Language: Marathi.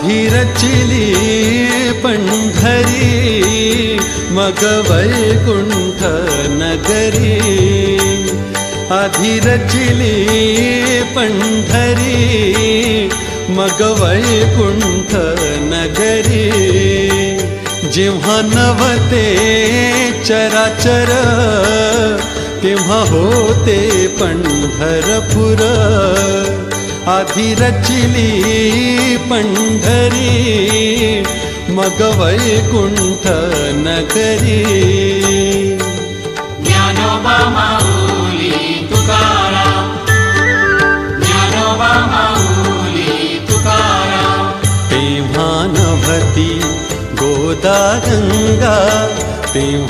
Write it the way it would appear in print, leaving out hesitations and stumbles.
आधी रचिली पंढरी मग वैकुंठ नगरी, आधी रचिली पंढरी मग वैकुंठ नगरी। जेव्हा नवते चराचर तेव्हा होते पंढरपूर, आधी रचिली पंढरी मग वैकुंठ नगरी। ज्ञानोबा माऊली तुकाराम, ज्ञानोबा माऊली तुकाराम। तेव्हा नभती गोदा गंगा, तेव्हा